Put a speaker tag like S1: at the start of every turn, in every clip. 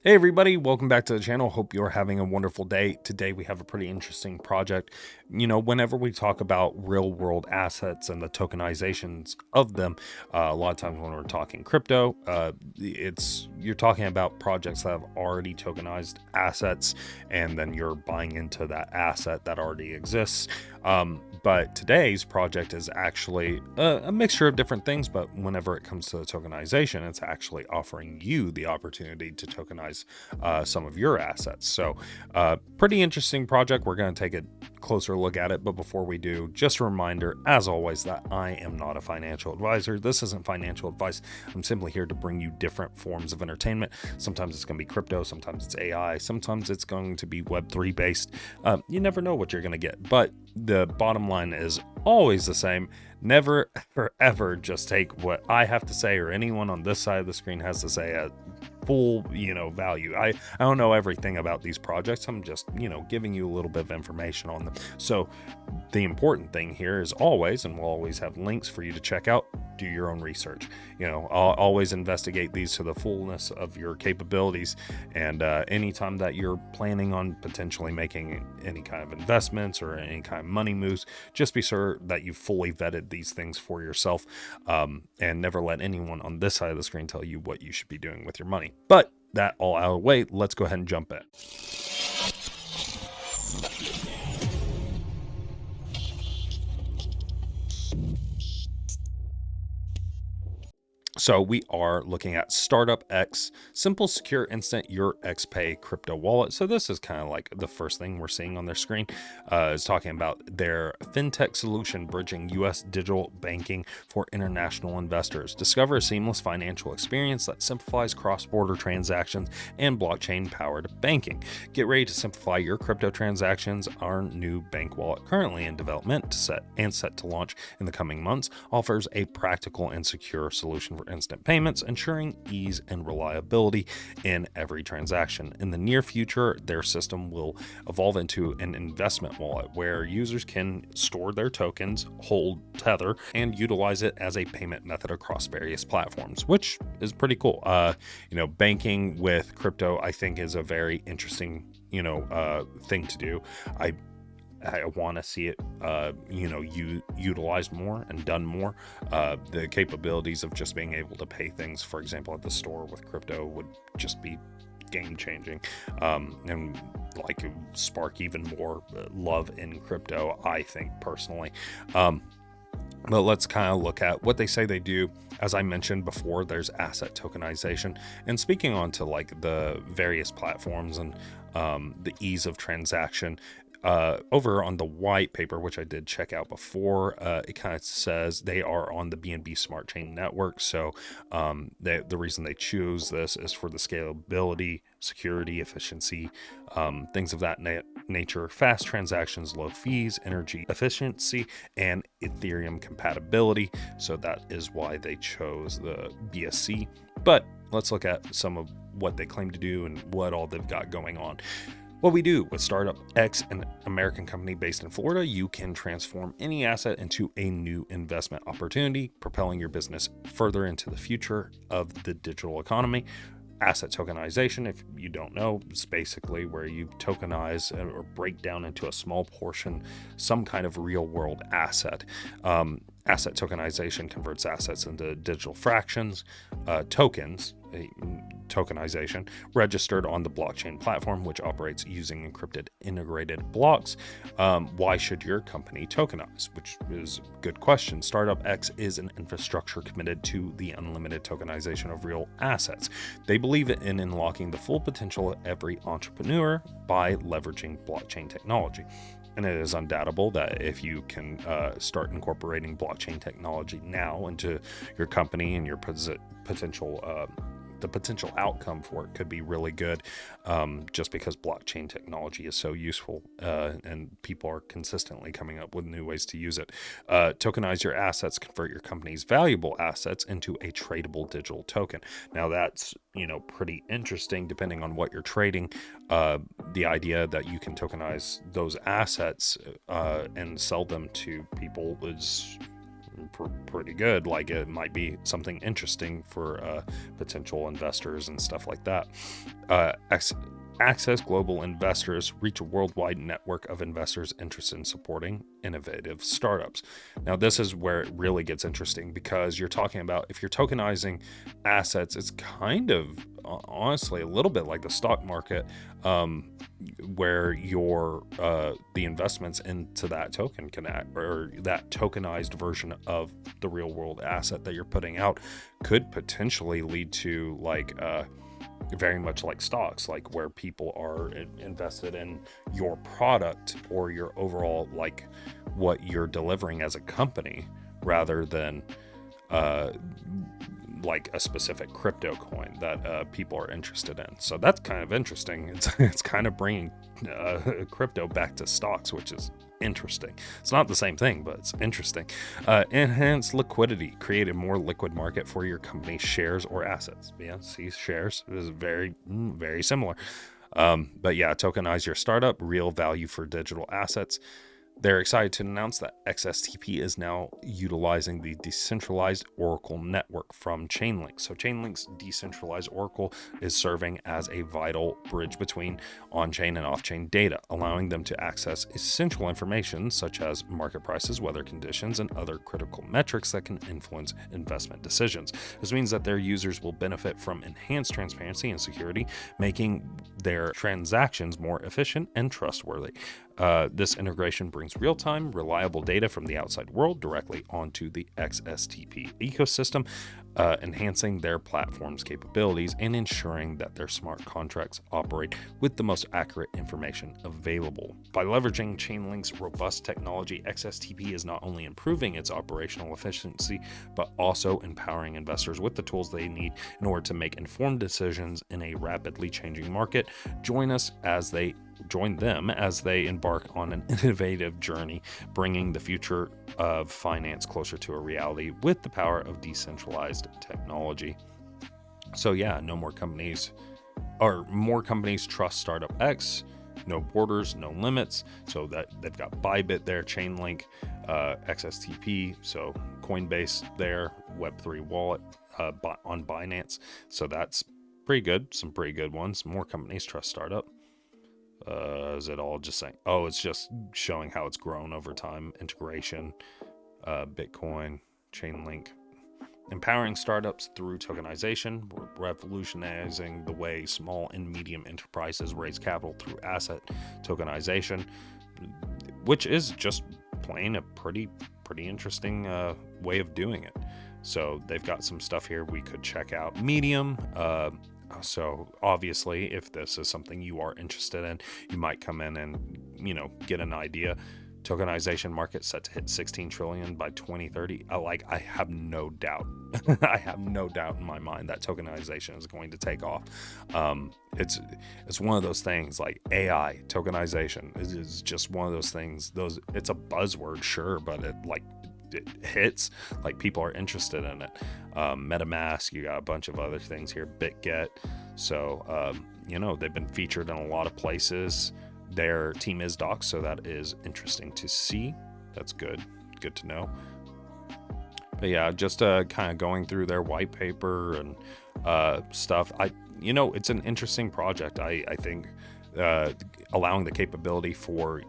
S1: Hey everybody, welcome back to the channel. Hope you're having a wonderful day. Today we have a pretty interesting project. Whenever we talk about real world assets and the tokenizations of them, a lot of times when we're talking crypto, you're talking about projects that have already tokenized assets, and then you're buying into that asset that already exists. But today's project is actually a mixture of different things, but whenever it comes to the tokenization, it's actually offering you the opportunity to tokenize some of your assets. So pretty interesting project. We're going to take a closer look at it, but before we do, just a reminder, as always, that I am not a financial advisor. This isn't financial advice. I'm simply here to bring you different forms of entertainment. Sometimes it's going to be crypto, sometimes it's AI, sometimes it's going to be Web3 based. You never know what you're going to get, but the bottom line is always the same. Never, ever just take what I have to say or anyone on this side of the screen has to say at full, value. I don't know everything about these projects. I'm just, giving you a little bit of information on them. So the important thing here is always, and we'll always have links for you to check out, do your own research. Always investigate these to the fullness of your capabilities. And anytime that you're planning on potentially making any kind of investments or any kind of money moves, just be sure that you fully vetted these things for yourself, and never let anyone on this side of the screen tell you what you should be doing with your money. But that all out of the way, let's go ahead and jump in. So we are looking at StartupX, simple, secure, instant your XPay crypto wallet. So this is kind of like the first thing we're seeing on their screen. Is talking about their fintech solution bridging U.S. digital banking for international investors. Discover a seamless financial experience that simplifies cross-border transactions and blockchain-powered banking. Get ready to simplify your crypto transactions. Our new bank wallet, currently in development, set to launch in the coming months, offers a practical and secure solution for instant payments, ensuring ease and reliability in every transaction. In the near future, their system will evolve into an investment wallet where users can store their tokens, hold Tether, and utilize it as a payment method across various platforms, which is pretty cool. Banking with crypto, I think, is a very interesting, thing to do. I want to see it, utilized more and done more. The capabilities of just being able to pay things, for example, at the store with crypto would just be game changing, and like spark even more love in crypto, I think personally. But let's kind of look at what they say they do. As I mentioned before, there's asset tokenization, and speaking on to like the various platforms and the ease of transaction. Over on the white paper, which I did check out before, it kind of says they are on the BNB Smart Chain network. So the reason they choose this is for the scalability, security, efficiency, things of that nature, fast transactions, low fees, energy efficiency, and Ethereum compatibility. So that is why they chose the BSC. But let's look at some of what they claim to do and what all they've got going on. What we do with StartupX, an American company based in Florida, you can transform any asset into a new investment opportunity, propelling your business further into the future of the digital economy. Asset tokenization, if you don't know, is basically where you tokenize or break down into a small portion some kind of real world asset. Asset tokenization converts assets into digital fractions, tokens, tokenization, registered on the blockchain platform, which operates using encrypted integrated blocks. Why should your company tokenize? Which is a good question. StartupX is an infrastructure committed to the unlimited tokenization of real assets. They believe in unlocking the full potential of every entrepreneur by leveraging blockchain technology. And it is undoubtable that if you can start incorporating blockchain technology now into your company and your potential the potential outcome for it could be really good, just because blockchain technology is so useful, and people are consistently coming up with new ways to use it. Tokenize your assets, convert your company's valuable assets into a tradable digital token. Now that's, pretty interesting depending on what you're trading. The idea that you can tokenize those assets and sell them to people is pretty good. Like, it might be something interesting for potential investors and stuff like that. Access global investors, reach a worldwide network of investors interested in supporting innovative startups. Now, this is where it really gets interesting, because you're talking about, if you're tokenizing assets, it's kind of honestly a little bit like the stock market, where your the investments into that token can act, or that tokenized version of the real world asset that you're putting out, could potentially lead to like very much like stocks, like where people are invested in your product or your overall, like what you're delivering as a company, rather than like a specific crypto coin that people are interested in. So that's kind of interesting. It's kind of bringing crypto back to stocks, which is interesting. It's not the same thing, but it's interesting. Enhance liquidity, create a more liquid market for your company's shares or assets. Yeah, see, shares is very similar. But yeah, tokenize your startup, real value for digital assets. They're excited to announce that XSTP is now utilizing the decentralized Oracle network from Chainlink. So Chainlink's decentralized Oracle is serving as a vital bridge between on-chain and off-chain data, allowing them to access essential information such as market prices, weather conditions, and other critical metrics that can influence investment decisions. This means that their users will benefit from enhanced transparency and security, making their transactions more efficient and trustworthy. This integration brings real-time, reliable data from the outside world directly onto the XSTP ecosystem, enhancing their platform's capabilities and ensuring that their smart contracts operate with the most accurate information available. By leveraging Chainlink's robust technology, XSTP is not only improving its operational efficiency, but also empowering investors with the tools they need in order to make informed decisions in a rapidly changing market. Join them as they embark on an innovative journey, bringing the future of finance closer to a reality with the power of decentralized technology. So yeah, more companies trust StartupX. No borders, no limits. So that they've got Bybit there, Chainlink, XSTP, so Coinbase there, Web3 wallet on Binance. So that's pretty good. Some pretty good ones. More companies trust startup. Is it all just saying, oh, it's just showing how it's grown over time, integration, Bitcoin, Chainlink, empowering startups through tokenization, revolutionizing the way small and medium enterprises raise capital through asset tokenization, which is just plain a pretty interesting way of doing it. So they've got some stuff here we could check out. Medium, so obviously, if this is something you are interested in, you might come in and, get an idea. Tokenization market set to hit 16 trillion by 2030. I have no doubt. I have no doubt in my mind that tokenization is going to take off. It's one of those things, like AI tokenization is just one of those things. It's a buzzword, sure, but it hits, like people are interested in it. MetaMask, you got a bunch of other things here, BitGet. So they've been featured in a lot of places. Their team is doxed, so that is interesting to see. That's good to know. But yeah, just kind of going through their white paper and stuff. It's an interesting project. I think allowing the capability for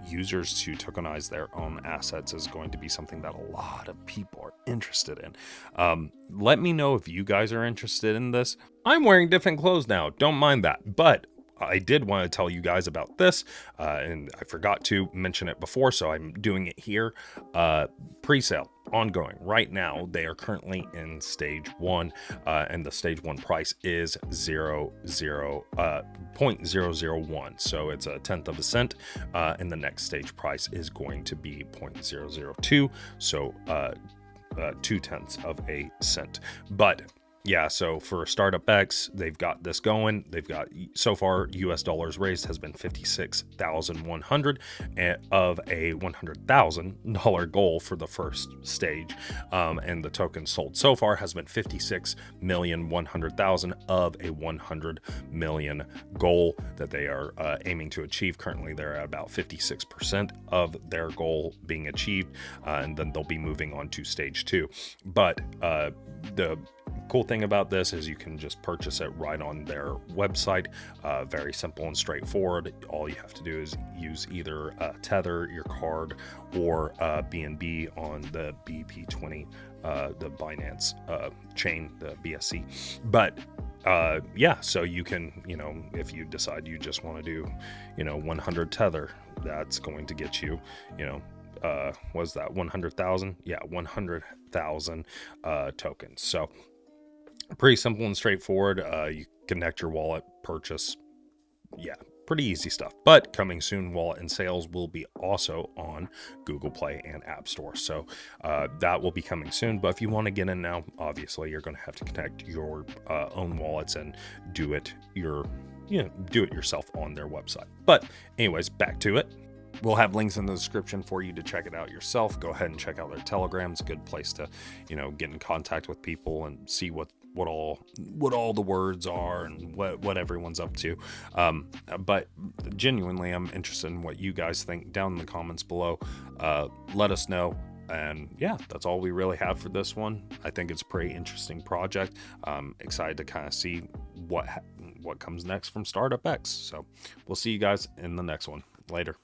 S1: users to tokenize their own assets is going to be something that a lot of people are interested in. Let me know if you guys are interested in this. I'm wearing different clothes now, don't mind that, but I did want to tell you guys about this, and I forgot to mention it before, so I'm doing it here. Presale ongoing right now. They are currently in stage 1, and the stage 1 price is 0.001, so it's a tenth of a cent, and the next stage price is going to be 0.002, so 0.2 of a cent. But yeah, so for StartupX, they've got this going. They've got, so far, US dollars raised has been 56,100 of a $100,000 goal for the first stage. And the token sold so far has been 56,100,000 of a 100 million goal that they are aiming to achieve. Currently, they're at about 56% of their goal being achieved, and then they'll be moving on to stage 2. But the cool thing about this is you can just purchase it right on their website. Very simple and straightforward. All you have to do is use either Tether, your card, or BNB on the BP20, the Binance chain, the BSC. But yeah, so you can, if you decide you just want to do, 100 Tether, that's going to get you, was that 100,000? Yeah, 100,000 tokens. So pretty simple and straightforward. You connect your wallet, purchase. Yeah, pretty easy stuff. But coming soon, wallet and sales will be also on Google Play and App Store. So that will be coming soon. But if you want to get in now, obviously you're going to have to connect your own wallets and do it yourself on their website. But anyways, back to it. We'll have links in the description for you to check it out yourself. Go ahead and check out their Telegram. It's a good place to, get in contact with people and see what all the words are and what everyone's up to. But genuinely, I'm interested in what you guys think down in the comments below. Let us know. And yeah, that's all we really have for this one. I think it's a pretty interesting project. Excited to kind of see what comes next from StartupX. So we'll see you guys in the next one. Later.